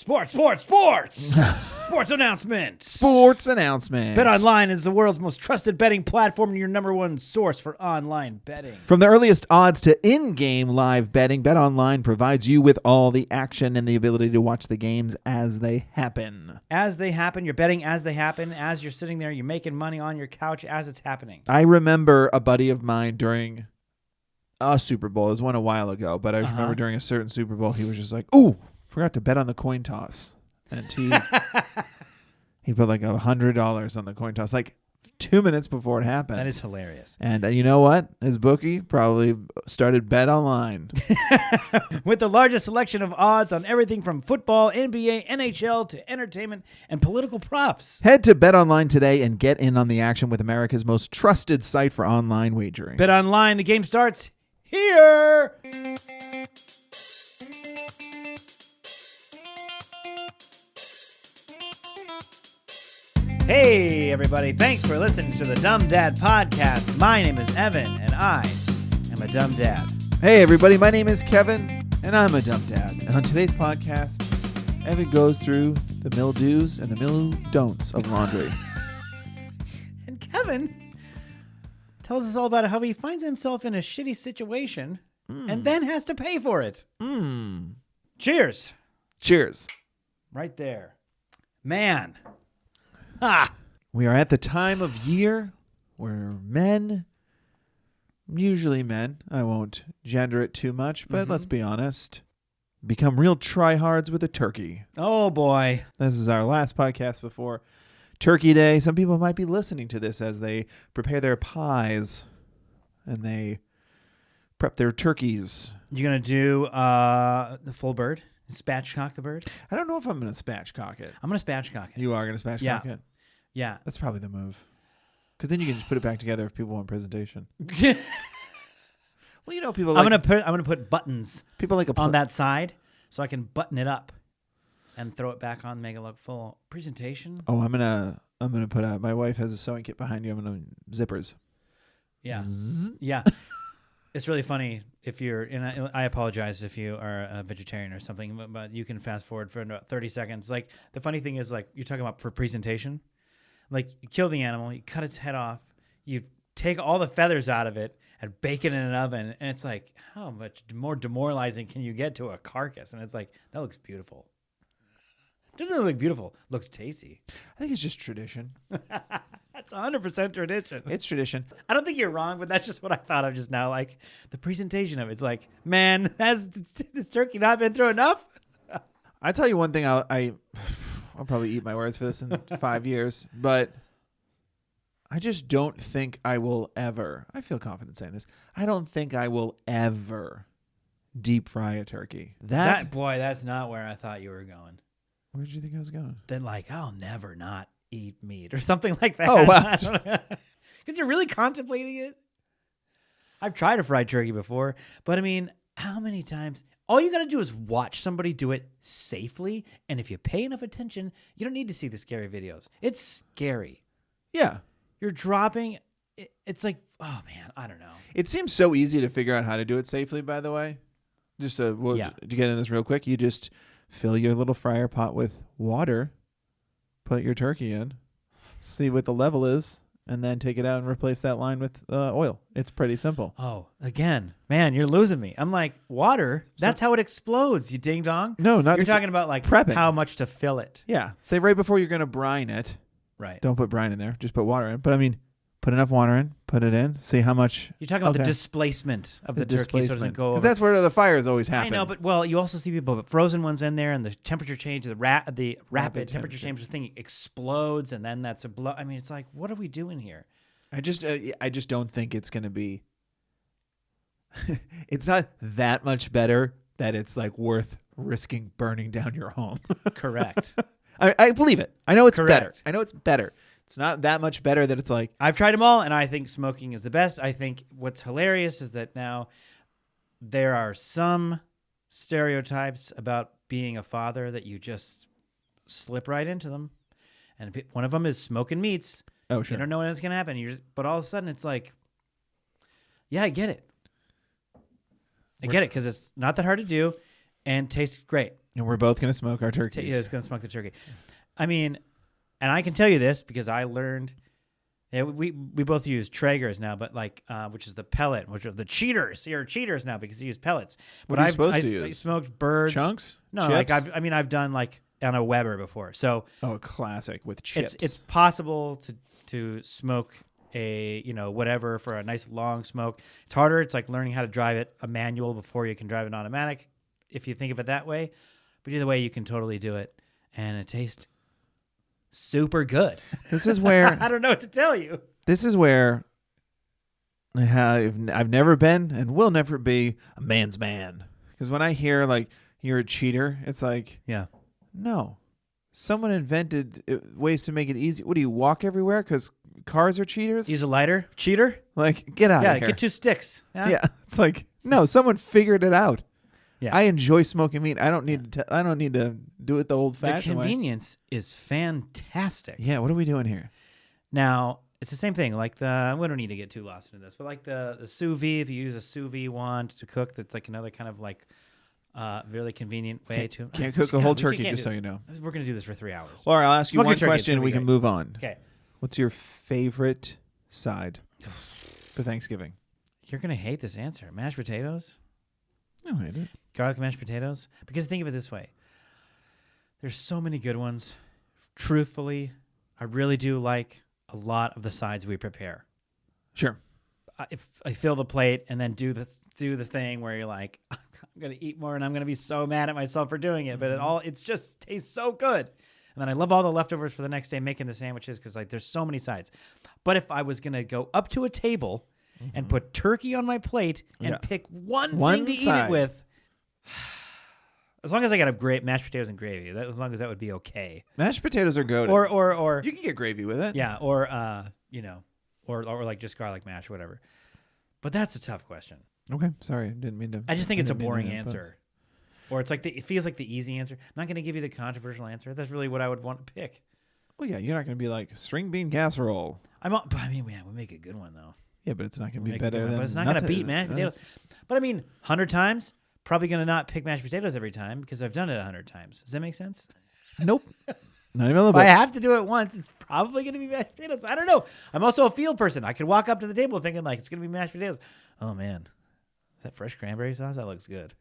Sports announcement. Sports announcement. BetOnline is the world's most trusted betting platform and your number one source for online betting. From the earliest odds to in-game live betting, BetOnline provides you with all the action and the ability to watch the games as they happen. As they happen, you're betting as they happen. As you're sitting there, you're making money on your couch as it's happening. I remember a buddy of mine during a Super Bowl. It was one a while ago, but I remember during a certain Super Bowl, he was just like, "Ooh, forgot to bet on the coin toss." And he put like $100 on the coin toss, like 2 minutes before it happened. That is hilarious. And you know what? His bookie probably started BetOnline. With the largest selection of odds on everything from football, NBA, NHL, to entertainment and political props. Head to BetOnline today and get in on the action with America's most trusted site for online wagering. BetOnline, the game starts here. Hey, everybody. Thanks for listening to the Dumb Dad Podcast. My name is Evan, and I am a dumb dad. Hey, everybody. My name is Kevin, and I'm a dumb dad. And on today's podcast, Evan goes through the mildews and the mill-don'ts of laundry. And Kevin tells us all about how he finds himself in a shitty situation and then has to pay for it. Cheers. Cheers. Right there. Man. We are at the time of year where men, usually men, I won't gender it too much, but let's be honest, become real tryhards with a turkey. Oh, boy. This is our last podcast before Turkey Day. Some people might be listening to this as they prepare their pies and they prep their turkeys. You going to do the full bird? Spatchcock the bird? I don't know if I'm going to spatchcock it. I'm going to spatchcock it. You are going to spatchcock it? Yeah. That's probably the move. Because then you can just put it back together if people want presentation. Well, you know, people like... I'm gonna put buttons people like on that side so I can button it up and throw it back on, make it look full. Presentation? Oh, I'm gonna put out... My wife has a sewing kit behind you. I'm going to... Zippers. Yeah. Yeah. It's really funny if you're... And I apologize if you are a vegetarian or something, but you can fast forward for about 30 seconds. Like, the funny thing is, like, you're talking about for presentation. Like, you kill the animal, you cut its head off, you take all the feathers out of it and bake it in an oven, and it's like, how much more demoralizing can you get to a carcass? And it's like, that looks beautiful. It doesn't really look beautiful. It looks tasty. I think it's just tradition. That's 100% tradition. It's tradition. I don't think you're wrong, but that's just what I thought of just now. Like, the presentation of it's like, man, has this turkey not been through enough? I tell you one thing, I'll probably eat my words for this in 5 years, but I just don't think I will ever, I feel confident saying this, I don't think I will ever deep fry a turkey. Boy, that's not where I thought you were going. Where did you think I was going? Then, like, I'll never not eat meat or something like that. Oh, wow. Because you're really contemplating it. I've tried a fried turkey before, but I mean, how many times? All you got to do is watch somebody do it safely, and if you pay enough attention, you don't need to see the scary videos. It's scary. Yeah. You're dropping. It's like, oh, man, I don't know. It seems so easy to figure out how to do it safely, by the way. Just to get in this real quick, you just fill your little fryer pot with water, put your turkey in, see what the level is, and then take it out and replace that line with oil. It's pretty simple. Oh, again, man, you're losing me. I'm like, water? That's how it explodes, you ding dong. No, not You're talking about like prepping. How much to fill it. Yeah. Say right before you're going to brine it. Right. Don't put brine in there. Just put water in. But I mean, put enough water in, put it in, see how much. You're talking about the displacement of the turkey so it doesn't go over. Because that's where the fires always happen. I know, but well, you also see people put frozen ones in there, and the temperature change, the rapid temperature change thing explodes, and then that's a blow. I mean, it's like, what are we doing here? I just don't think it's going to be. It's not that much better that it's like worth risking burning down your home. Correct. I believe it. I know it's Correct. better. I know it's better. It's not that much better that it's like. I've tried them all, and I think smoking is the best. I think what's hilarious is that now there are some stereotypes about being a father that you just slip right into them. And one of them is smoking meats. Oh, sure. You don't know when it's going to happen. But all of a sudden, it's like, yeah, I get it. I get it because it's not that hard to do and tastes great. And we're both going to smoke our turkeys. Yeah, it's going to smoke the turkey. I mean, and I can tell you this because I learned. Yeah, we both use Traegers now, but like, which is the pellet, which are the cheaters. You're cheaters now because you use pellets. What are you supposed to use? I smoked birds. Chunks? No, Chips? like I've done like on a Weber before. So classic with chips. It's possible to smoke a whatever for a nice long smoke. It's harder. It's like learning how to drive it a manual before you can drive an automatic. If you think of it that way, but either way, you can totally do it, and it tastes super good. This is where I don't know what to tell you. This is where I've never been and will never be a man's man. Because when I hear like you're a cheater, it's like, no, someone invented ways to make it easy. What do you walk everywhere? Because cars are cheaters. Use a lighter, cheater. Like get out of here. Yeah, get 2 sticks. Yeah, it's like no, someone figured it out. Yeah. I enjoy smoking meat. I don't need to. I don't need to do it the old-fashioned way. The convenience is fantastic. Yeah. What are we doing here? Now it's the same thing. Like we don't need to get too lost into this, but like the sous vide. If you use a sous vide wand to cook, that's like another kind of like really convenient way to. Can't cook a whole turkey, just so you know. We're gonna do this for 3 hours. All right. I'll ask you one question, and we can move on. Okay. What's your favorite side for Thanksgiving? You're gonna hate this answer. Mashed potatoes. I don't hate it. Garlic mashed potatoes? Because think of it this way. There's so many good ones. Truthfully, I really do like a lot of the sides we prepare. Sure. If I fill the plate and then do the thing where you're like, I'm going to eat more and I'm going to be so mad at myself for doing it. But it just tastes so good. And then I love all the leftovers for the next day making the sandwiches because like there's so many sides. But if I was going to go up to a table and put turkey on my plate and pick one thing to eat it with, as long as I got a mashed potatoes and gravy, as long as that would be okay. Mashed potatoes are good. Or you can get gravy with it. Yeah, or like just garlic mash, or whatever. But that's a tough question. Okay, sorry, didn't mean to. I just think it's a boring answer, or it's like it feels like the easy answer. I'm not going to give you the controversial answer. That's really what I would want to pick. Well, yeah, you're not going to be like string bean casserole. We'll make a good one though. Yeah, but it's not going to be better than. But it's not going to beat mashed potatoes. But 100 times. Probably going to not pick mashed potatoes every time because I've done it 100 times. Does that make sense? Nope. Not even a little bit. If I have to do it once, it's probably going to be mashed potatoes. I don't know. I'm also a field person. I could walk up to the table thinking like it's going to be mashed potatoes. Oh, man. Is that fresh cranberry sauce? That looks good.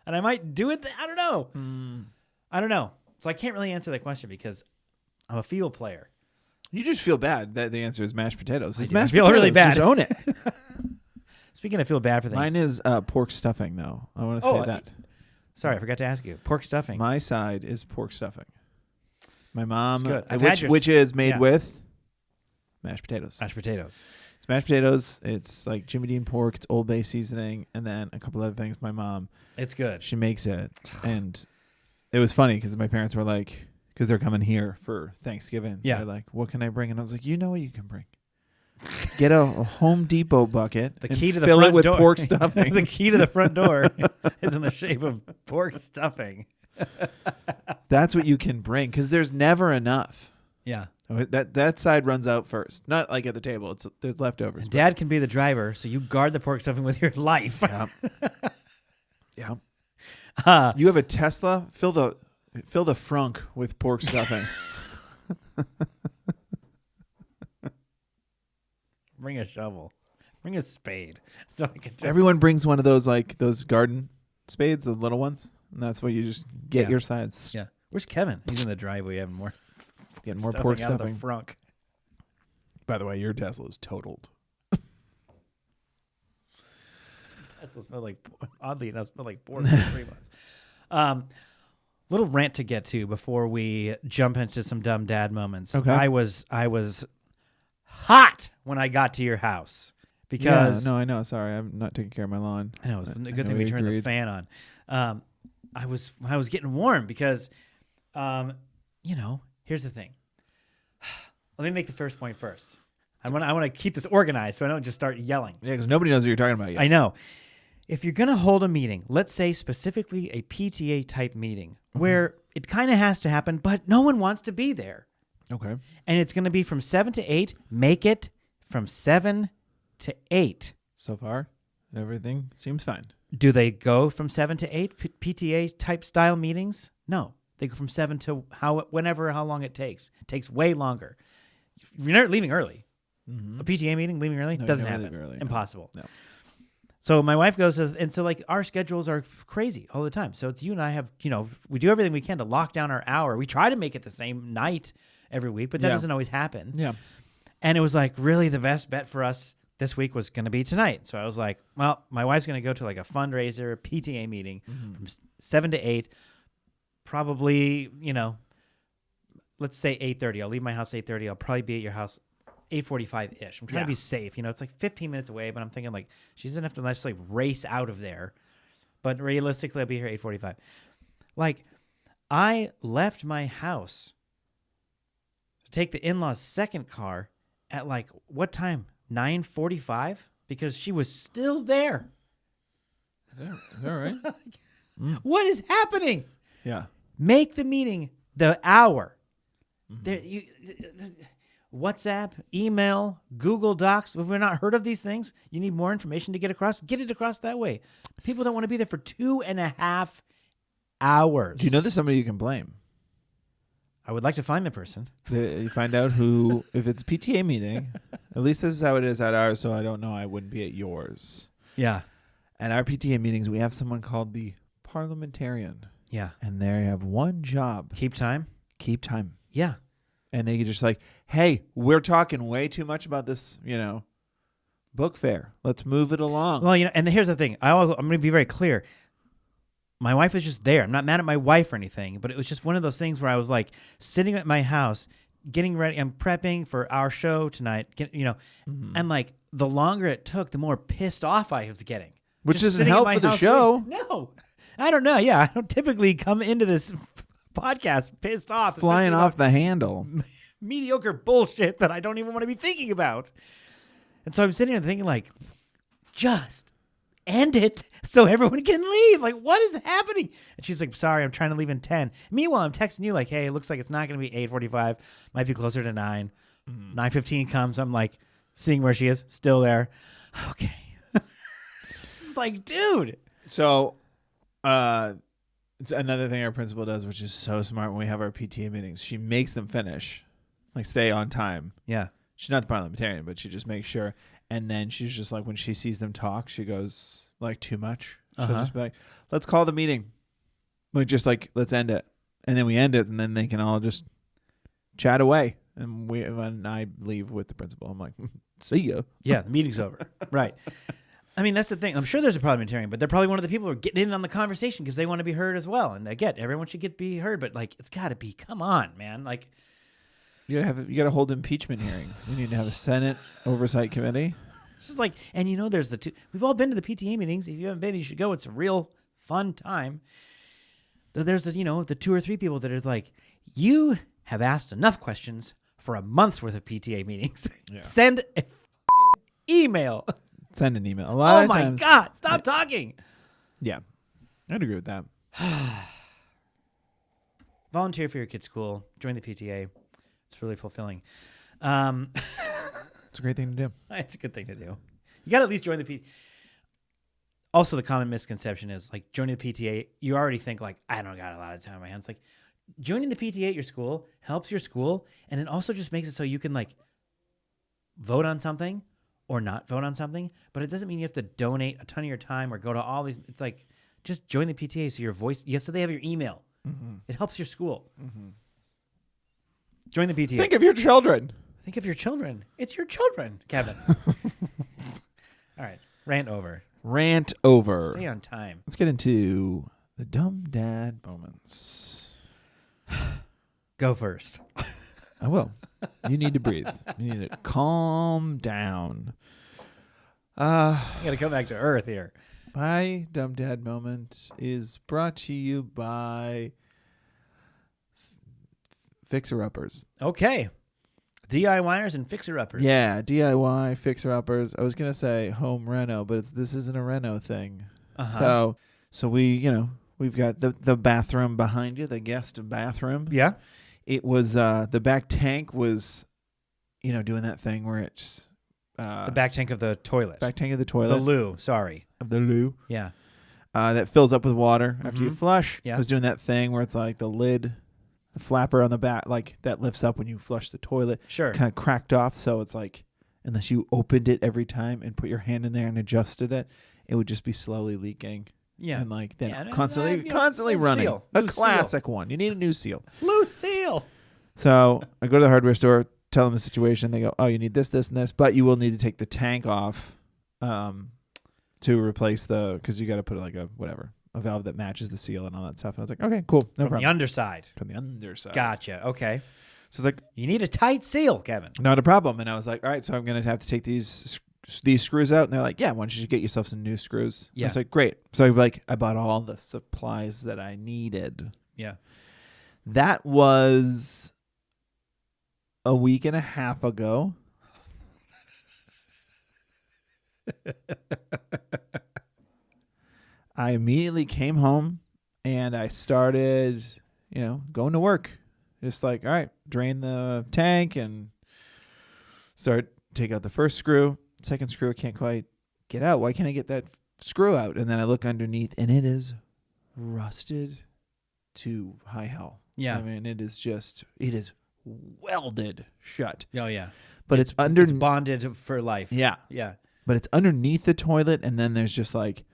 And I might do it. I don't know. I don't know. So I can't really answer that question because I'm a field player. You just feel bad that the answer is mashed potatoes. I feel really bad. Just own it. Speaking of feel bad for things. Mine is pork stuffing, though. I want to say that. Sorry, I forgot to ask you. Pork stuffing. My side is pork stuffing. My mom, which is made with mashed potatoes. Mashed potatoes. It's mashed potatoes. It's like Jimmy Dean pork. It's Old Bay seasoning, and then a couple other things. My mom, it's good. She makes it, and it was funny because my parents were like, because they're coming here for Thanksgiving. Yeah. They're like, what can I bring? And I was like, you know what you can bring. Get a Home Depot bucket. The key to the fill front it with door. Pork stuffing. The key to the front door is in the shape of pork stuffing. That's what you can bring because there's never enough. Yeah, that side runs out first. Not like at the table. There's leftovers. And Dad can be the driver, so you guard the pork stuffing with your life. Yeah. Yeah. You have a Tesla. Fill the frunk with pork stuffing. Bring a shovel. Bring a spade. So I can just... Everyone brings one of those like those garden spades, the little ones, and that's what you just get your sides. Yeah. Where's Kevin? He's in the driveway having more pork stuffing out of the frunk. By the way, your Tesla is totaled. Tesla smelled like, oddly enough, pork for 3 months. Little rant to get to before we jump into some dumb dad moments. Okay. I was hot when I got to your house because I know. Sorry, I'm not taking care of my lawn. I know it's a good thing we turned the fan on. I was getting warm because, here's the thing. Let me make the first point first. I want to keep this organized so I don't just start yelling. Yeah, because nobody knows what you're talking about yet. I know. If you're going to hold a meeting, let's say specifically a PTA type meeting where it kind of has to happen, but no one wants to be there. Okay. And it's going to be from 7 to 8. Make it from 7 to 8. So far, everything seems fine. Do they go from 7 to 8 PTA type style meetings? No. They go from 7 to how long it takes. It takes way longer. You're not leaving early. A PTA meeting, leaving early, doesn't happen. Early, Impossible. No. So my wife goes, and so like our schedules are crazy all the time. So it's you and I have, we do everything we can to lock down our hour. We try to make it the same night every week, but that doesn't always happen. Yeah. And it was like really the best bet for us this week was going to be tonight. So I was like, well, my wife's going to go to like a fundraiser, PTA meeting from 7 to 8. Probably, let's say 8:30. I'll leave my house 8:30. I'll probably be at your house 8:45-ish. I'm trying to be safe. It's like 15 minutes away, but I'm thinking like she's going to have to just like race out of there. But realistically, I'll be here 8:45. Like I left my house to take the in-laws' second car at like what time? 9:45? Because she was still there. Is that right? What is happening? Yeah. Make the meeting the hour. WhatsApp, email, Google Docs. Have we not heard of these things? You need more information to get across? Get it across that way. People don't want to be there for 2.5 hours. Do you know there's somebody you can blame? I would like to find the person. You find out who, if it's PTA meeting, at least this is how it is at ours, so I don't know. I wouldn't be at yours. Yeah. At our PTA meetings, we have someone called the parliamentarian. Yeah. And they have one job. Keep time? Keep time. Yeah. And they can just like, hey, we're talking way too much about this, book fair. Let's move it along. Well, and here's the thing. I'm going to be very clear. My wife was just there. I'm not mad at my wife or anything, but it was just one of those things where I was like sitting at my house, getting ready. I'm prepping for our show tonight, and like the longer it took, the more pissed off I was getting. Which doesn't help with the show. No, I don't know. Yeah, I don't typically come into this podcast pissed off. Flying off the handle. Mediocre bullshit that I don't even want to be thinking about. And so I'm sitting there thinking like, just end it so everyone can leave. Like, what is happening? And she's like, sorry, I'm trying to leave in 10. Meanwhile, I'm texting you like, hey, it looks like it's not going to be 8:45. Might be closer to 9. 9:15 comes. I'm like, seeing where she is, still there. Okay. It's like, dude. So, it's another thing our principal does, which is so smart when we have our PTA meetings. She makes them finish, like stay on time. Yeah. She's not the parliamentarian, but she just makes sure. And then she's just like, when she sees them talk, she goes like too much. She'll just be like, let's call the meeting. Like, let's end it. And then we end it, and then they can all just chat away. And when I leave with the principal, I'm like, see ya. Yeah, the meeting's over. Right. I mean, that's the thing. I'm sure there's a parliamentarian, but they're probably one of the people who are getting in on the conversation because they want to be heard as well. And I get everyone should be heard, but like, it's got to be, come on, man. Like, you gotta hold impeachment hearings. You need to have a Senate oversight committee. It's just like, and there's the two. We've all been to the PTA meetings. If you haven't been, you should go. It's a real fun time. There's the 2 or 3 people that are like, you have asked enough questions for a month's worth of PTA meetings. Yeah. Send a email. Send an email. A lot of times. Oh my God! Stop talking. Yeah, I'd agree with that. Volunteer for your kid's school. Join the PTA. It's really fulfilling. It's a great thing to do. It's a good thing to do. You got to at least join the PTA. Also, the common misconception is like joining the PTA. You already think like, I don't got a lot of time on my hands. Like joining the PTA at your school helps your school, and it also just makes it so you can like vote on something or not vote on something. But it doesn't mean you have to donate a ton of your time or go to all these. It's like just join the PTA so your voice. Yes, so they have your email. Mm-hmm. It helps your school. Mm-hmm. Join the PTA. Think of your children. Think of your children. It's your children, Kevin. All right. Rant over. Rant over. Stay on time. Let's get into the dumb dad moments. Go first. I will. You need to breathe. You need to calm down. I got to come back to earth here. My dumb dad moment is brought to you by Fixer-uppers. Okay. DIYers and fixer-uppers. Yeah, DIY, fixer-uppers. I was going to say home reno, but this isn't a reno thing. Uh-huh. So we, we've got the bathroom behind you, the guest bathroom. Yeah. It was, the back tank was, doing that thing where it's... the back tank of the toilet. Back tank of the toilet. The loo, sorry. Of the loo. Yeah. that fills up with water after you flush. Yeah. I was doing that thing where it's like the lid, the flapper on the back, like that lifts up when you flush the toilet. Sure. Kind of cracked off, so it's like unless you opened it every time and put your hand in there and adjusted it, it would just be slowly leaking. Yeah. And like then Yeah, constantly loose running. seal. A Loose classic seal. one. You need a new seal. Loose seal. So I go to the hardware store, tell them the situation. They go, "Oh, you need this, this, and this, but you will need to take the tank off to replace because you got to put like a valve that matches the seal and all that stuff." And I was like, "Okay, cool, no problem." From the underside. From the underside. Gotcha. Okay. So it's like, you need a tight seal, Kevin. not a problem. And I was like, "All right, so I'm gonna have to take these screws out." And they're like, "Yeah, why don't you get yourself some new screws?" Yeah. I was like, "Great." So I bought all the supplies that I needed. Yeah. That was a week and a half ago. I immediately came home and I started, going to work. Just like, all right, drain the tank and take out the first screw. Second screw, I can't quite get out. Why can't I get that screw out? And then I look underneath and it is rusted to high hell. Yeah. I mean, it is welded shut. Oh, yeah. But it's bonded for life. Yeah. Yeah. But it's underneath the toilet, and then there's just like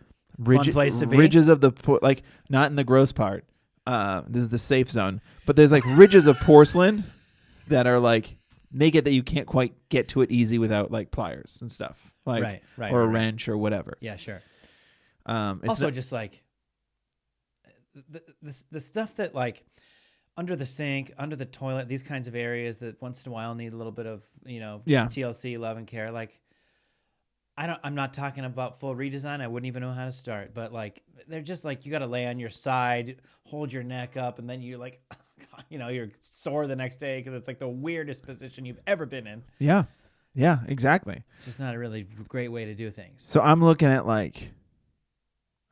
place to be. ridges of like not in the gross part. This is the safe zone, but there's like ridges of porcelain that are like make it that you can't quite get to it easy without like pliers and stuff, like right, or a wrench or whatever. Yeah, sure. It's also, just like the stuff that like under the sink, under the toilet, these kinds of areas that once in a while need a little bit of TLC, love and care. Like I'm not talking about full redesign. I wouldn't even know how to start. But like they're just like you got to lay on your side, hold your neck up, and then you're like, you're sore the next day because it's like the weirdest position you've ever been in. Yeah, exactly. It's just not a really great way to do things. So I'm looking at like,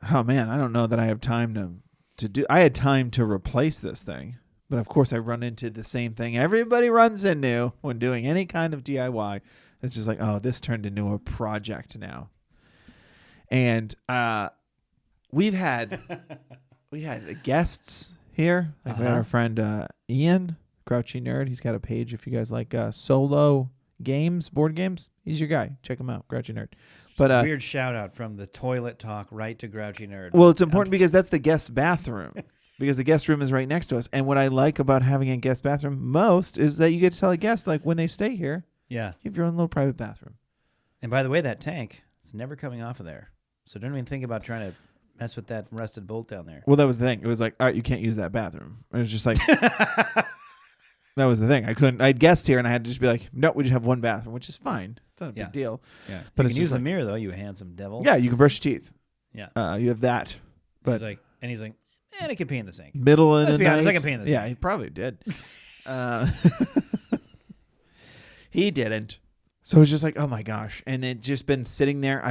oh man, I don't know that I have time to do. I had time to replace this thing. But of course, I run into the same thing everybody runs into when doing any kind of DIY. It's just like, oh, this turned into a project now. And we had guests here. Like we had our friend Ian, Grouchy Nerd. He's got a page if you guys like solo games, board games. He's your guy. Check him out, Grouchy Nerd. But weird shout out from the toilet talk right to Grouchy Nerd. Well, it's important because that's the guest bathroom. Because the guest room is right next to us. And what I like about having a guest bathroom most is that you get to tell a guest, like, when they stay here, you have your own little private bathroom. And by the way, that tank, it's never coming off of there. So don't even think about trying to mess with that rusted bolt down there. Well, that was the thing. It was like, all right, you can't use that bathroom. It was just like, that was the thing. I had guests here, and I had to just be like, no, we just have one bathroom, which is fine. It's not a big deal. Yeah. But you can use the mirror, though, you handsome devil. Yeah, you can brush your teeth. Yeah. You have that. But he's like, and it can pee in the sink. Middle of the night. Let's be honest, I can pee in the sink. Yeah, he probably did. He didn't. So it's just like, oh my gosh. And it's just been sitting there.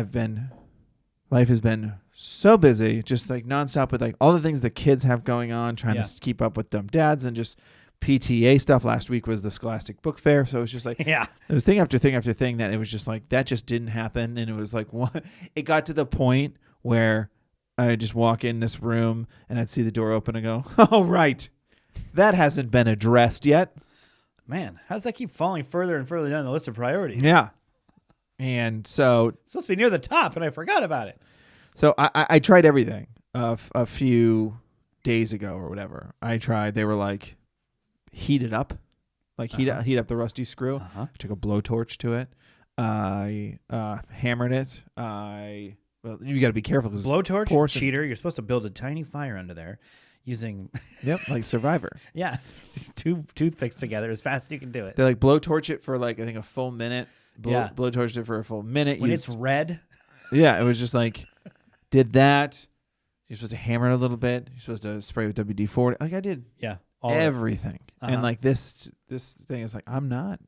Life has been so busy, just like nonstop with like all the things the kids have going on, trying to keep up with dumb dads and just PTA stuff. Last week was the Scholastic Book Fair. So it was just like, it was thing after thing after thing that it was just like, that just didn't happen. And it was like, it got to the point where I just walk in this room and I'd see the door open and go, oh, right. That hasn't been addressed yet. Man, how does that keep falling further and further down the list of priorities? Yeah. And so it's supposed to be near the top and I forgot about it. So I tried everything a few days ago or whatever. They were like, heat it up. Like heat up the rusty screw. I took a blowtorch to it. I hammered it. Well, you got to be careful because blowtorch, cheater. You're supposed to build a tiny fire under there using like Survivor. Yeah, two toothpicks together as fast as you can do it. They like blowtorch it for like I think a full minute. Blowtorched it for a full minute. When it's red. Yeah, it was just like did that. You're supposed to hammer it a little bit. You're supposed to spray with WD-40. Like I did. Yeah, everything. And like this thing is like I'm not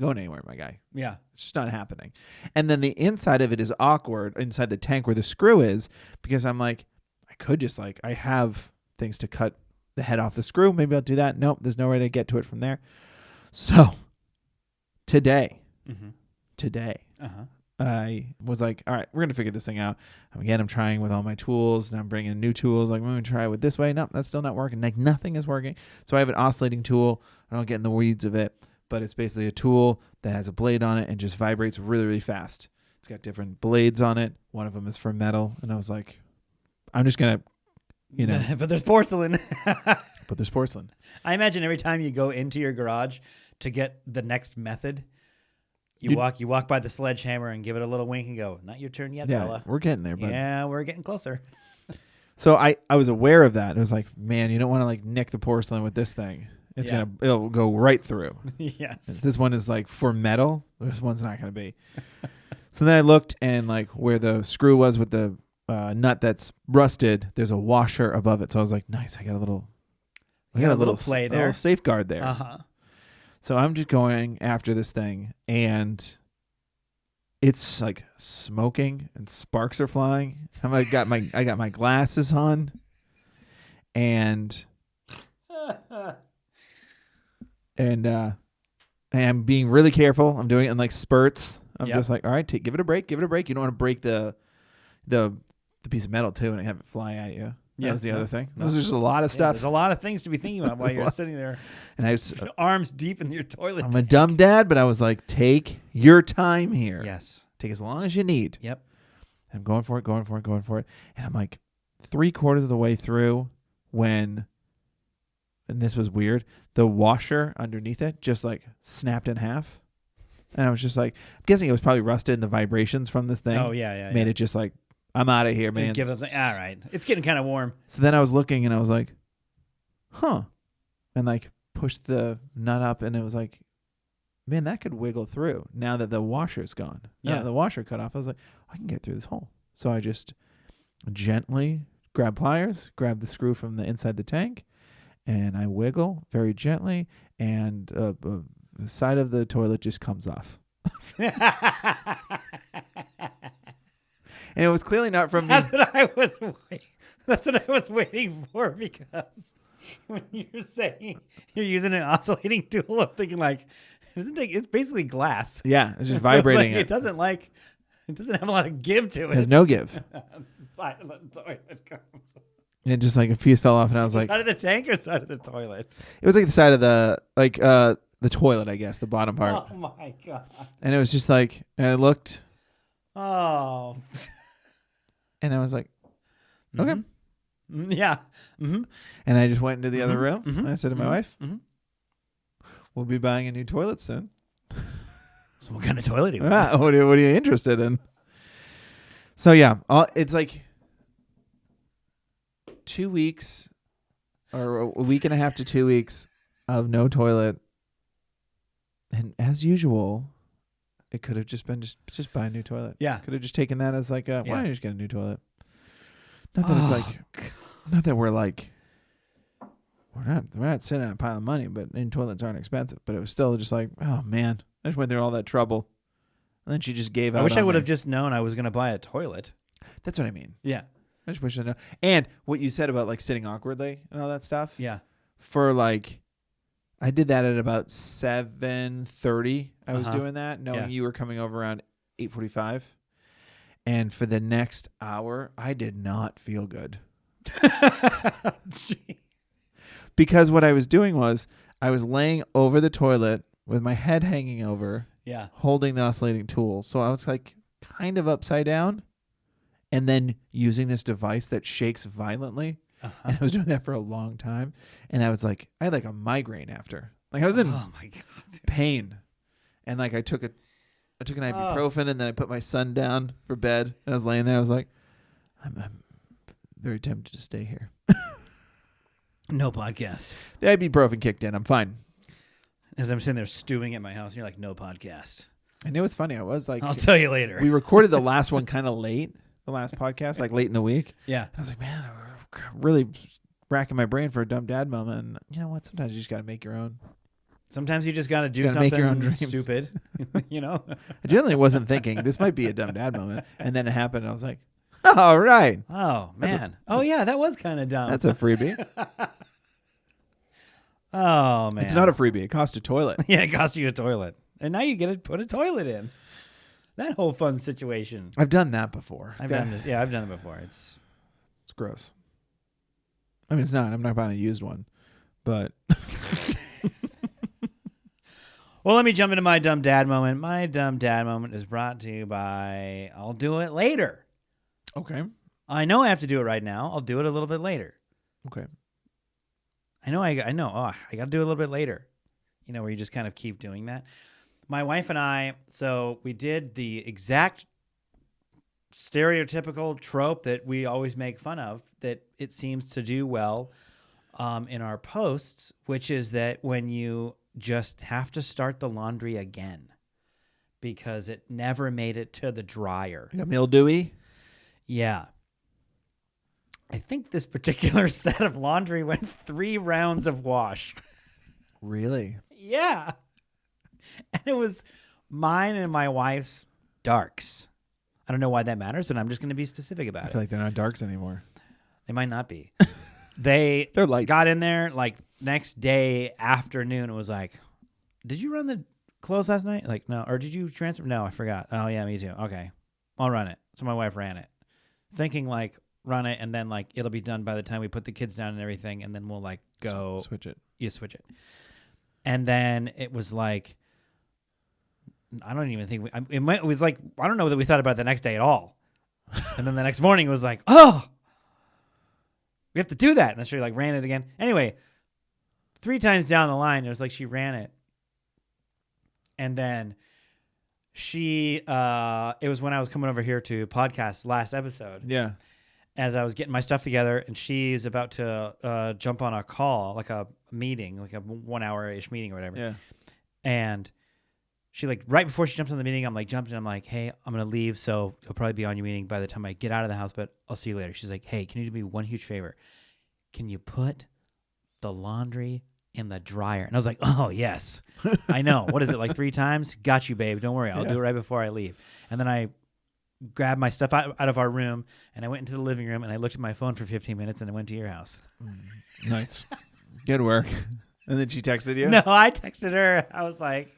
going anywhere, my guy. Yeah. It's just not happening. And then the inside of it is awkward inside the tank where the screw is because I'm like, I could just like, I have things to cut the head off the screw. Maybe I'll do that. Nope. There's no way to get to it from there. So today, I was like, all right, we're going to figure this thing out. Again, I'm trying with all my tools, and I'm bringing new tools. Like, I'm going to try it this way. Nope, that's still not working. Like, nothing is working. So I have an oscillating tool. I don't get in the weeds of it, but it's basically a tool that has a blade on it and just vibrates really, really fast. It's got different blades on it. One of them is for metal. And I was like, I'm just going to, But there's porcelain. But there's porcelain. I imagine every time you go into your garage to get the next method, you walk by the sledgehammer and give it a little wink and go, not your turn yet, fella. We're getting there, bud. Yeah, we're getting closer. So I was aware of that. It was like, man, you don't want to like nick the porcelain with this thing. It'll go right through. Yes. This one is like for metal. This one's not going to be. So then I looked, and like where the screw was with the nut that's rusted, there's a washer above it. So I was like, nice. I got a little play there. A little safeguard there. Uh-huh. So I'm just going after this thing, and it's like smoking and sparks are flying. I got my glasses on, and I'm being really careful. I'm doing it in like spurts. I'm just like, all right, give it a break. Give it a break. You don't want to break the piece of metal too and have it fly at you. That was the other thing. There's just a lot of stuff. There's a lot of things to be thinking about while you're sitting there. And I was arms deep in your toilet. I'm a dumb dad, but I was like, take your time here. Yes. Take as long as you need. Yep. I'm going for it. And I'm like 3/4 of the way through when, and this was weird, the washer underneath it just like snapped in half. And I was just like, I'm guessing it was probably rusted in the vibrations from this thing. Oh, yeah. Made it just like, I'm out of here, man. All right. It's getting kind of warm. So then I was looking and I was like, huh. And like pushed the nut up, and it was like, man, that could wiggle through now that the washer's gone. Now that the washer cut off, I was like, I can get through this hole. So I just gently grab pliers, grab the screw from the inside the tank, and I wiggle very gently, and the side of the toilet just comes off. And it was clearly not from me. That's what I was waiting for, because when you're saying you're using an oscillating tool, I'm thinking like, it's basically glass. Yeah, it's just vibrating. It doesn't have a lot of give to it. It has no give. The side of the toilet comes. And it just like a piece fell off, and I was like, side of the tank or side of the toilet? It was like the side of the toilet, I guess, the bottom part. Oh my god! And it was just like, and I looked. Oh. And I was like, okay. Mm-hmm. Yeah. Mm-hmm. And I just went into the other room. Mm-hmm. And I said to my wife, we'll be buying a new toilet soon. So what kind of toilet do you want? What are you interested in? So yeah, it's like 2 weeks or a week and a half to 2 weeks of no toilet. And as usual, it could have just been just buy a new toilet. Yeah. Could have just taken that as like, why don't you just get a new toilet? Not that it's like, not that we're like, we're not sitting on a pile of money, but toilets aren't expensive. But it was still just like, oh man, I just went through all that trouble. And then she just gave out. I wish I would have just known I was going to buy a toilet. That's what I mean. Yeah. I just wish I know. And what you said about like sitting awkwardly and all that stuff. Yeah. For like, I did that at about 7:30. I was doing that, knowing you were coming over around 8:45. And for the next hour, I did not feel good. Because what I was doing was I was laying over the toilet with my head hanging over, holding the oscillating tool. So I was like kind of upside down, and then using this device that shakes violently. And I was doing that for a long time. And I was like, I had like a migraine after. Like I was in pain. And like I took an ibuprofen, and then I put my son down for bed. And I was laying there. I was like, I'm very tempted to stay here. No podcast. The ibuprofen kicked in. I'm fine. As I'm sitting there stewing at my house, and you're like, no podcast. And it was funny. I was like, I'll tell you later. We recorded the last one kind of late, the last podcast, like late in the week. Yeah. I was like, man, I'm really racking my brain for a dumb dad moment. And you know what? Sometimes you just got to make your own. Sometimes you just got to do something make your own dreams. Stupid. You know? I generally wasn't thinking this might be a dumb dad moment. And then it happened. And I was like, all right. Oh, man. Yeah, that was kind of dumb. That's a freebie. Oh, man. It's not a freebie. It cost a toilet. Yeah, it cost you a toilet. And now you get to put a toilet in. that whole fun situation. I've done that before. I've done this. Yeah, I've done it before. It's gross. I mean, it's not. I'm not buying a used one, but. Well, let me jump into my dumb dad moment. My dumb dad moment is brought to you by I'll do it later. Okay. I know I have to do it right now. I'll do it a little bit later. Okay. I know. Oh, I got to do it a little bit later. You know, where you just kind of keep doing that. My wife and I, so we did the exact stereotypical trope that we always make fun of, that it seems to do well in our posts, which is that when you just have to start the laundry again because it never made it to the dryer. You got mildewy? Yeah. I think this particular set of laundry went 3 rounds of wash. Really? Yeah. And it was mine and my wife's darks. I don't know why that matters, but I'm just going to be specific about it. I feel like they're not darks anymore. They might not be. They're lights. Got in there like next day afternoon. It was like, did you run the clothes last night? Like, no. Or did you transfer? No, I forgot. Oh, yeah, me too. Okay. I'll run it. So my wife ran it. Thinking like, run it, and then like it'll be done by the time we put the kids down and everything, and then we'll like go. Switch it. You switch it. And then it was like, I don't even think, it was like, I don't know that we thought about it the next day at all. And then the next morning it was like, oh, we have to do that. And then she like ran it again. Anyway, 3 times down the line, it was like she ran it. And then it was when I was coming over here to podcast last episode. Yeah. As I was getting my stuff together, and she's about to jump on a call, like a meeting, like a 1 hour-ish meeting or whatever. Yeah. And she like, right before she jumps on the meeting, I'm like jumped in. I'm like, hey, I'm going to leave. So you'll probably be on your meeting by the time I get out of the house, but I'll see you later. She's like, hey, can you do me one huge favor? Can you put the laundry in the dryer? And I was like, oh, yes. I know. What is it, like 3 times? Got you, babe. Don't worry. I'll do it right before I leave. And then I grabbed my stuff out of our room, and I went into the living room, and I looked at my phone for 15 minutes, and I went to your house. Nice. Good work. And then she texted you? No, I texted her. I was like,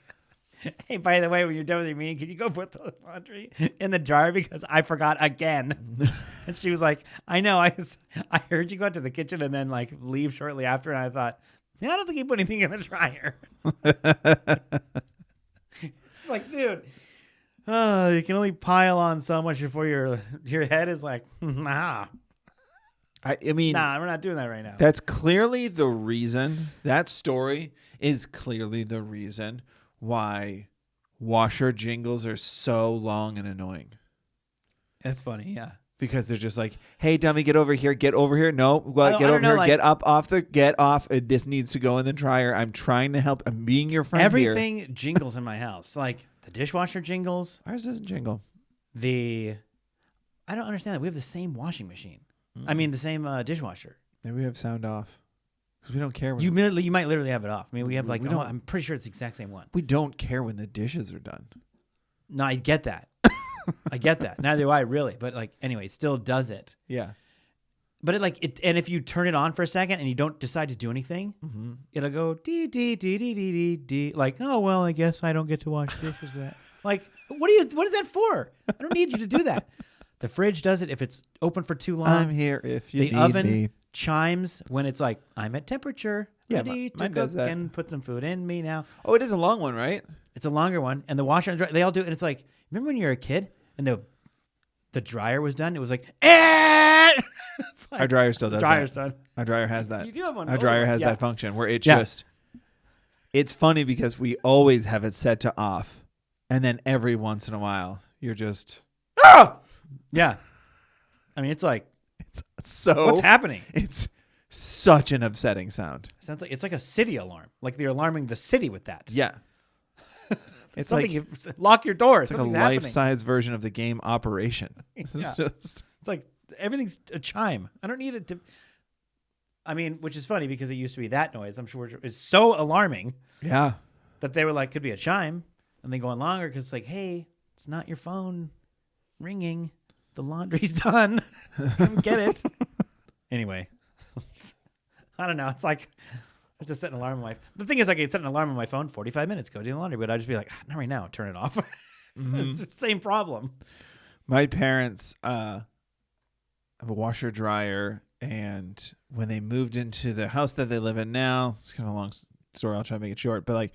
hey, by the way, when you're done with your meeting, can you go put the laundry in the dryer because I forgot again? And she was like, I know. I heard you go out to the kitchen and then like leave shortly after, and I thought, yeah, I don't think you put anything in the dryer. It's like, dude, you can only pile on so much before your head is like, nah. I mean, nah, we're not doing that right now. That's clearly the reason. That story is clearly the reason why washer jingles are so long and annoying. It's funny, yeah. Because they're just like, hey, dummy, get over here. Get over here. No, get over here. Like, get off. This needs to go in the dryer. I'm trying to help. I'm being your friend Everything here. jingles in my house. Like the dishwasher jingles. Ours doesn't jingle. I don't understand that. We have the same washing machine. I mean, the same dishwasher. Maybe we have sound off. Because we don't care. You might literally have it off. I mean, we have like, I'm pretty sure it's the exact same one. We don't care when the dishes are done. No, I get that. I get that. Neither do I really. But like, anyway, it still does it. Yeah. But and if you turn it on for a second and you don't decide to do anything, it'll go dee dee dee dee dee dee dee. Like, oh well, I guess I don't get to wash dishes. Like, what is that for? I don't need you to do that. The fridge does it if it's open for too long. I'm here if you need me. The oven chimes when it's like, I'm at temperature. Yeah, ready mine to does cook that. and put some food in me now. Oh, it is a long one, right? It's a longer one. And the washer and dryer, they all do it. And it's like, remember when you were a kid and the dryer was done? It was like, it's like our dryer still does dryer's that. Done. Our dryer has that. You do have one. Our dryer has that function where it just, it's funny because we always have it set to off. And then every once in a while, you're just, yeah. I mean, it's like, so what's happening? It's such an upsetting sound. Sounds like it's like a city alarm. Like they're alarming the city with that. Yeah. It's like you lock your door. It's like a life-size version of the game Operation. This is it's like everything's a chime. I don't need it to. I mean, which is funny because it used to be that noise. I'm sure it's so alarming. Yeah. That they were like, could be a chime, and they go on longer because it's like, hey, it's not your phone ringing. The laundry's done. Come get it. Anyway, I don't know. It's like I just set an alarm on my. The thing is, like, I set an alarm on my phone. 45 minutes, go do the laundry, but I'd just be like, not right now. Turn it off. It's the same problem. My parents have a washer dryer, and when they moved into the house that they live in now, it's kind of a long story. I'll try to make it short, but like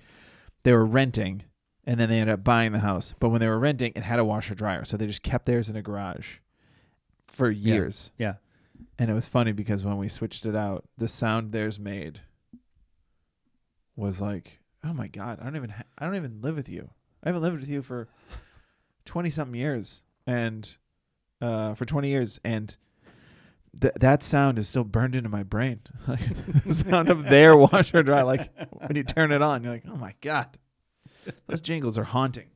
they were renting, and then they ended up buying the house. But when they were renting, it had a washer dryer, so they just kept theirs in a garage for years. Yeah. And it was funny because when we switched it out, the sound theirs made was like, oh my God, I don't even live with you. I haven't lived with you for 20 something years, and for 20 years, and that sound is still burned into my brain. Like the sound of their washer dryer. Like when you turn it on, you're like, oh my God, those jingles are haunting.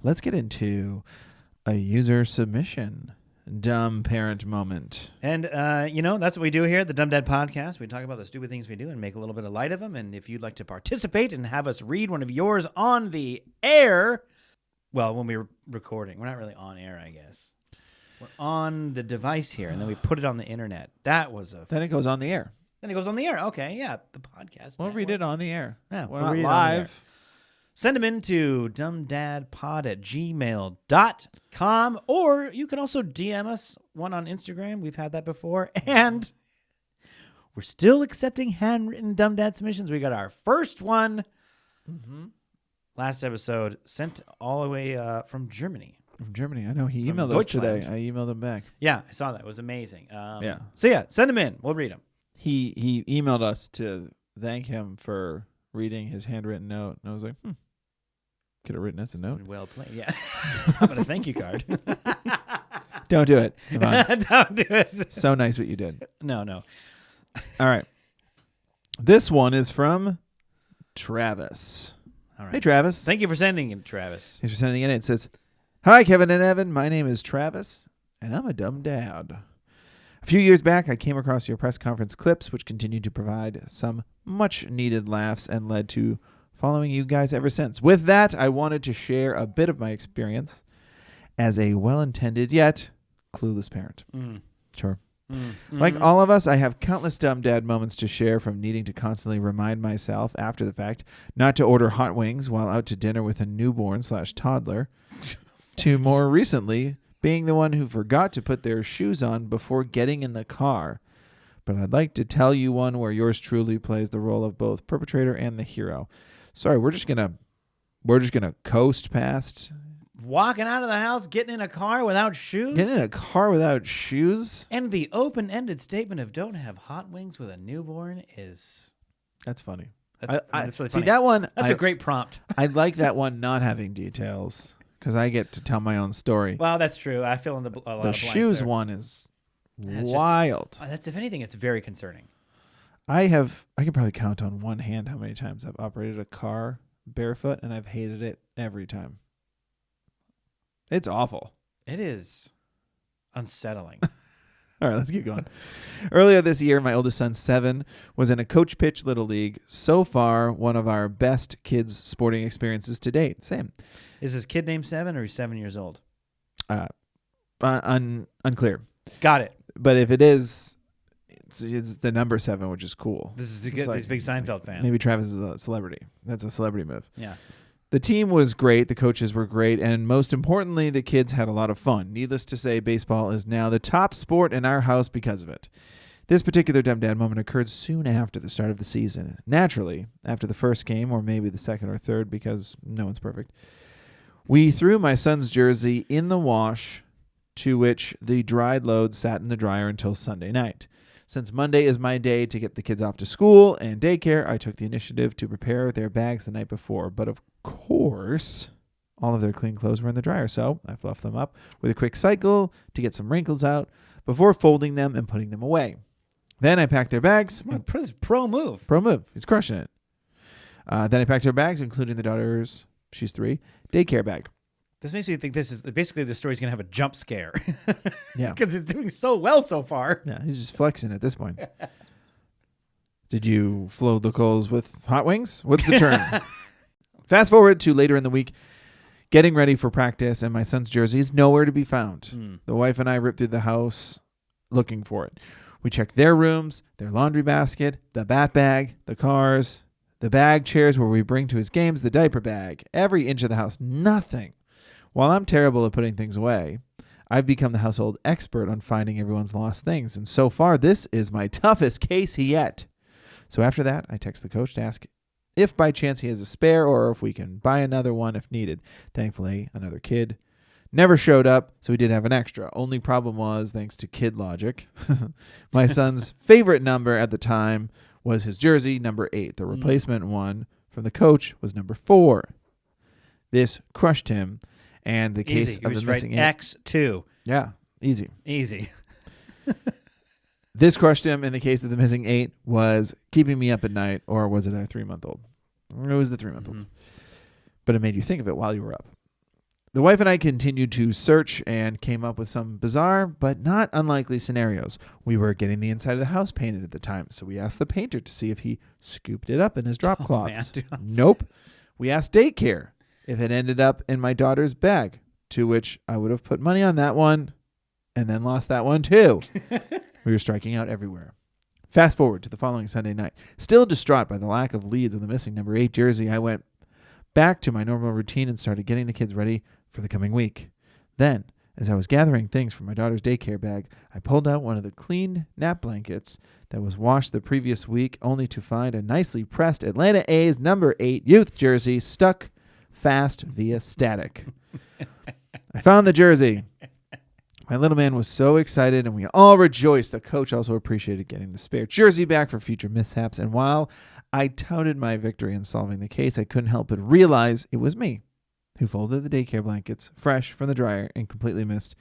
Let's get into a user submission. Dumb parent moment. And, that's what we do here at the Dumb Dad Podcast. We talk about the stupid things we do and make a little bit of light of them. And if you'd like to participate and have us read one of yours on the air, well, when we're recording, we're not really on air, I guess. We're on the device here, and then we put it on the internet. Then it goes on the air. Then it goes on the air. Okay, yeah, the podcast. We'll read it on the air. Yeah, we're not live. Send them in to dumbdadpod@gmail.com, or you can also DM us one on Instagram. We've had that before. And we're still accepting handwritten Dumb Dad submissions. We got our first one last episode, sent all the way from Germany. From Germany. I know he emailed us today. I emailed him back. Yeah, I saw that. It was amazing. So, yeah, send them in. We'll read them. He emailed us to thank him for reading his handwritten note. And I was like, could have written us a note. Well played. Yeah. How about a thank you card? Don't do it. Come on. Don't do it. So nice what you did. No. All right. This one is from Travis. All right. Hey, Travis. Thank you for sending it, Travis. Thanks for sending it. It says, hi, Kevin and Evan. My name is Travis, and I'm a dumb dad. A few years back, I came across your press conference clips, which continued to provide some much-needed laughs and led to following you guys ever since. With that, I wanted to share a bit of my experience as a well-intended yet clueless parent. Sure. Like all of us, I have countless dumb dad moments to share, from needing to constantly remind myself after the fact not to order hot wings while out to dinner with a newborn/toddler, to more recently being the one who forgot to put their shoes on before getting in the car. But I'd like to tell you one where yours truly plays the role of both perpetrator and the hero. Sorry, we're just gonna coast past. Walking out of the house, getting in a car without shoes? Getting in a car without shoes? And the open-ended statement of don't have hot wings with a newborn is... That's funny. That's really funny. See, that one... That's a great prompt. I like that one not having details, because I get to tell my own story. Well, that's true. I fill in a lot of blanks shoes there. One is wild. That's, if anything, it's very concerning. I can probably count on one hand how many times I've operated a car barefoot, and I've hated it every time. It's awful. It is unsettling. All right, let's keep going. Earlier this year, my oldest son, 7, was in a coach pitch Little League. So far, one of our best kids' sporting experiences to date. Same. Is his kid named 7 or he's 7 years old? Unclear. Got it. But if it is, it's the number 7, which is cool. This is he's a big Seinfeld fan. Maybe Travis is a celebrity. That's a celebrity move. Yeah. The team was great, the coaches were great, and most importantly, the kids had a lot of fun. Needless to say, baseball is now the top sport in our house because of it. This particular dumb dad moment occurred soon after the start of the season. Naturally, after the first game, or maybe the second or third, because no one's perfect, we threw my son's jersey in the wash, to which the dried load sat in the dryer until Sunday night. Since Monday is my day to get the kids off to school and daycare, I took the initiative to prepare their bags the night before. But of course, all of their clean clothes were in the dryer, so I fluffed them up with a quick cycle to get some wrinkles out before folding them and putting them away. Then I packed their bags. Pro move. Pro move. He's crushing it. Then I packed their bags, including the daughter's, she's 3, daycare bag. This makes me think this is basically the story's going to have a jump scare. Yeah. Because it's doing so well so far. Yeah, he's just flexing at this point. Did you float the coals with hot wings? What's the term? Fast forward to later in the week, getting ready for practice, and my son's jersey is nowhere to be found. The wife and I ripped through the house looking for it. We checked their rooms, their laundry basket, the bat bag, the cars, The bag chairs where we bring to his games, the diaper bag, every inch of the house, nothing. While I'm terrible at putting things away, I've become the household expert on finding everyone's lost things, and so far this is my toughest case yet. So after that, I text the coach to ask if by chance he has a spare or if we can buy another one if needed. Thankfully, another kid never showed up, so we did have an extra. Only problem was, thanks to kid logic, my son's favorite number at the time was his jersey, number 8. The replacement one from the coach was number 4. This crushed him, and the case of the missing 8. X2. Yeah, easy. This crushed him, and the case of the missing 8 was keeping me up at night, or was it a 3-month-old? It was the 3-month-old. But it made you think of it while you were up. The wife and I continued to search and came up with some bizarre but not unlikely scenarios. We were getting the inside of the house painted at the time, so we asked the painter to see if he scooped it up in his drop cloths. Nope. We asked daycare if it ended up in my daughter's bag, to which I would have put money on that one and then lost that one too. We were striking out everywhere. Fast forward to the following Sunday night. Still distraught by the lack of leads on the missing number 8 jersey, I went back to my normal routine and started getting the kids ready for the coming week. Then, as I was gathering things for my daughter's daycare bag, I pulled out one of the clean nap blankets that was washed the previous week, only to find a nicely pressed Atlanta A's number 8 youth jersey stuck fast via static. I found the jersey. My little man was so excited, and we all rejoiced. The coach also appreciated getting the spare jersey back for future mishaps, and while I touted my victory in solving the case, I couldn't help but realize it was me who folded the daycare blankets fresh from the dryer and completely missed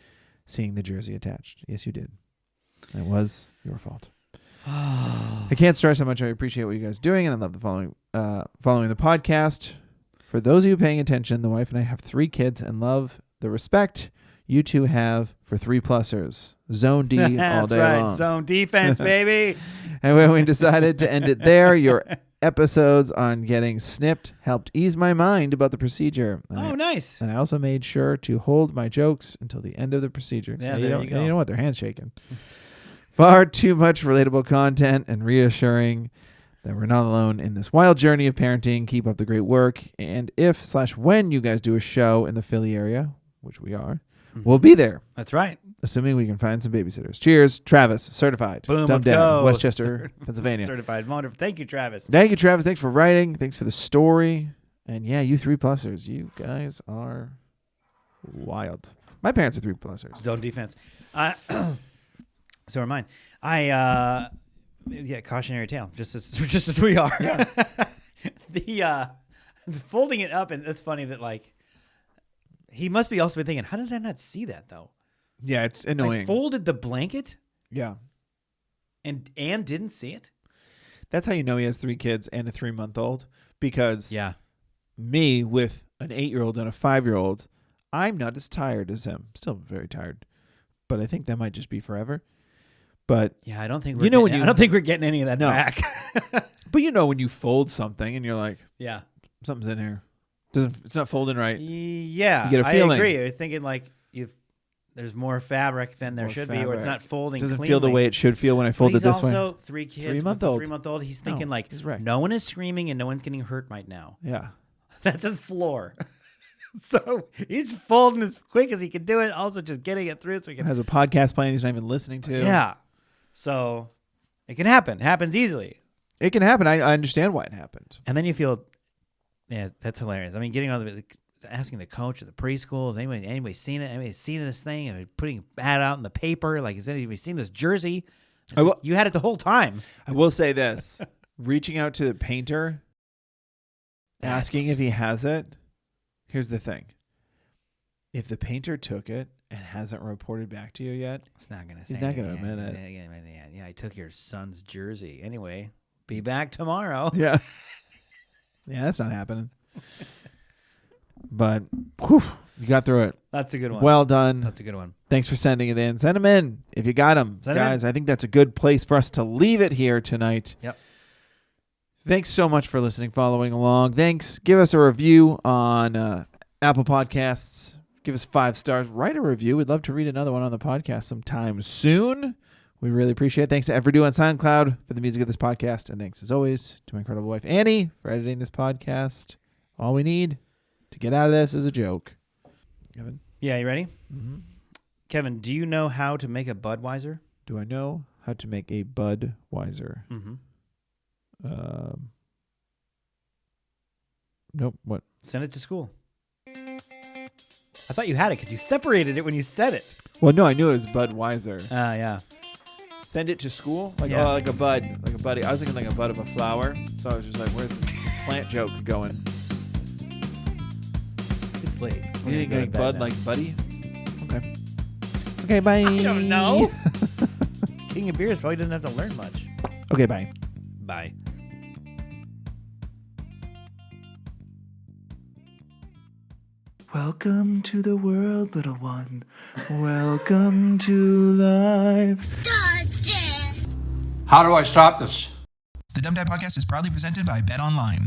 seeing the jersey attached. Yes, you did. It was your fault. I can't stress how much I appreciate what you guys are doing, and I love the following the podcast. For those of you paying attention, the wife and I have 3 kids and love the respect you two have for 3-plussers. Zone D all day long. That's right. Zone defense, baby. And when we decided to end it there, your episodes on getting snipped helped ease my mind about the procedure. Nice. And I also made sure to hold my jokes until the end of the procedure. Yeah, there you go. You know what? They're handshaking. Far too much relatable content and reassuring that we're not alone in this wild journey of parenting. Keep up the great work. And if/when you guys do a show in the Philly area, which we are, we'll be there. That's right. Assuming we can find some babysitters. Cheers, Travis, certified. Boom, Dumb let's down, go. Westchester, Pennsylvania. Certified. Wonderful. Thank you, Travis. Thank you, Travis. Thanks for writing. Thanks for the story. And yeah, you 3-plussers. You guys are wild. My parents are 3-plussers. Zone defense. So are mine. Cautionary tale. Just as we are. Yeah. The folding it up, and it's funny that he must be also thinking, how did I not see that though? Yeah, it's annoying. I folded the blanket. Yeah. And Anne didn't see it. That's how you know he has 3 kids and a 3-month-old, because me with an 8-year-old and a 5-year-old, I'm not as tired as him. Still very tired, but I think that might just be forever. But yeah, I don't think we're getting any of that back. But when you fold something and you're like, yeah, something's in here. It's not folding right. Yeah, you get a feeling. I agree. You're thinking there's more fabric than there should be, or it's not folding. Doesn't cleanly. feel the way it should feel when I fold it this way. He's also 3 kids, 3-month-old. He's thinking no one is screaming and no one's getting hurt right now. Yeah, that's his floor. So he's folding as quick as he can do it. Also, just getting it through so he can. Has a podcast playing he's not even listening to. Yeah, so it can happen. It happens easily. It can happen. I understand why it happened. And then you feel, yeah, that's hilarious. I mean, getting all asking the coach of the preschool, has anybody seen it? Anybody seen this thing? And putting ad out in the paper, has anybody seen this jersey? You had it the whole time. I will say this: reaching out to the painter, asking if he has it. Here's the thing: if the painter took it and hasn't reported back to you yet, he's not gonna admit it. Yeah, I took your son's jersey. Anyway, be back tomorrow. Yeah, that's not happening. But whew, you got through it. That's a good one. Well done. That's a good one. Thanks for sending it in. Send them in if you got them. Guys, I think that's a good place for us to leave it here tonight. Yep. Thanks so much for listening, following along. Thanks. Give us a review on Apple Podcasts. Give us 5 stars. Write a review. We'd love to read another one on the podcast sometime soon. We really appreciate it. Thanks to Verdú on SoundCloud for the music of this podcast. And thanks, as always, to my incredible wife, Annie, for editing this podcast. All we need to get out of this is a joke. Kevin? Yeah, you ready? Mm-hmm. Kevin, do you know how to make a Budweiser? Do I know how to make a Budweiser? Mm-hmm. Nope. What? Send it to school. I thought you had it because you separated it when you said it. Well, no, I knew it was Budweiser. Yeah. Send it to school? Like, Yeah. oh, like a bud. Like a buddy. I was thinking like a bud of a flower. So I was just like, where's this plant joke going? It's late. You think like bud, like buddy? Okay. Okay, bye. I don't know. King of Beers probably doesn't have to learn much. Okay, bye. Bye. Welcome to the world, little one. Welcome to life. How do I stop this? The Dumb Dad Podcast is proudly presented by Bet Online.